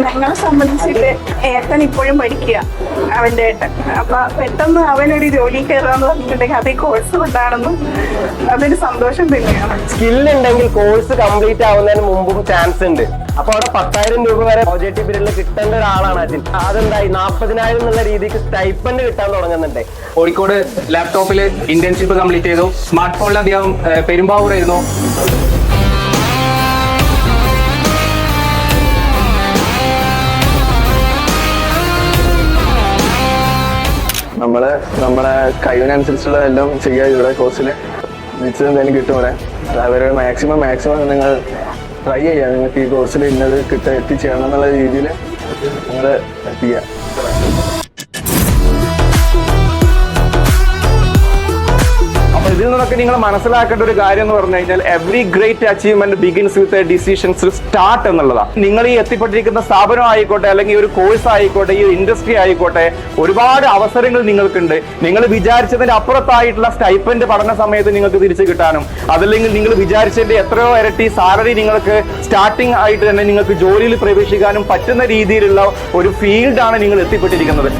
ഞങ്ങളെ സംബന്ധിച്ചിട്ട് ഏട്ടൻ ഇപ്പോഴും പഠിക്കുക, അവന്റെ ഏട്ടൻ. അപ്പൊ പെട്ടെന്ന് അവനൊരു ജോലി കയറാന്ന് പറഞ്ഞിട്ടുണ്ടെങ്കിൽ അത് ഈ കോഴ്സ് കൊണ്ടാണെന്നും അതൊരു സന്തോഷം തന്നെയാണ്. സ്കില്ലുണ്ടെങ്കിൽ കോഴ്സ് കംപ്ലീറ്റ് ആവുന്നതിന് മുമ്പും ചാൻസ് ഉണ്ട്. അപ്പൊ അവിടെ 10,000 രൂപ വരെ OJT പീരീഡിൽ കിട്ടേണ്ട ഒരാളാണ് അജിൻ. അതെന്തായി 40,000 എന്നുള്ള രീതിക്ക് സ്റ്റൈപ്പൻഡ് കിട്ടാൻ തുടങ്ങുന്നുണ്ട്. കോഴിക്കോട് ലാപ്ടോപ്പിൽ ഇന്റേൺഷിപ്പ് കംപ്ലീറ്റ് ചെയ്തു. സ്മാർട്ട് ഫോണിൽ അദ്ദേഹം പെരുമ്പാവൂരായിരുന്നു. നമ്മളെ കഴിവിനനുസരിച്ചുള്ള എല്ലാം ചെയ്യുക ഇവിടെ കോഴ്സിൽ. മിച്ചം എന്തായാലും കിട്ടും ഇവിടെ. അവരുടെ മാക്സിമം നിങ്ങൾ ട്രൈ ചെയ്യുക. നിങ്ങൾക്ക് ഈ കോഴ്സിൽ ഇന്നത് എത്തിച്ചേരണം എന്നുള്ള രീതിയിൽ നിങ്ങൾ എത്തിക്കുക. ഇതിൽ നിന്നൊക്കെ നിങ്ങൾ മനസ്സിലാക്കേണ്ട ഒരു കാര്യം എന്ന് പറഞ്ഞു കഴിഞ്ഞാൽ every great achievement begins with decisions to start എന്നുള്ളതാണ്. നിങ്ങൾ ഈ എത്തിപ്പെട്ടിരിക്കുന്ന സ്ഥാപനം ആയിക്കോട്ടെ, അല്ലെങ്കിൽ ഒരു കോഴ്സ് ആയിക്കോട്ടെ, ഈ ഇൻഡസ്ട്രി ആയിക്കോട്ടെ, ഒരുപാട് അവസരങ്ങൾ നിങ്ങൾക്കുണ്ട്. നിങ്ങൾ വിചാരിച്ചതിന്റെ അപ്പുറത്തായിട്ടുള്ള സ്റ്റൈപ്പൻഡ് പഠന സമയത്ത് നിങ്ങൾക്ക് തിരിച്ചു കിട്ടാനും, അതല്ലെങ്കിൽ നിങ്ങൾ വിചാരിച്ചതിന്റെ എത്രയോ ഇരട്ടി സാലറി നിങ്ങൾക്ക് സ്റ്റാർട്ടിംഗ് ആയിട്ട് തന്നെ നിങ്ങൾക്ക് ജോലിയിൽ പ്രവേശിക്കാനും പറ്റുന്ന രീതിയിലുള്ള ഒരു ഫീൽഡാണ് നിങ്ങൾ എത്തിപ്പെട്ടിരിക്കുന്നത്.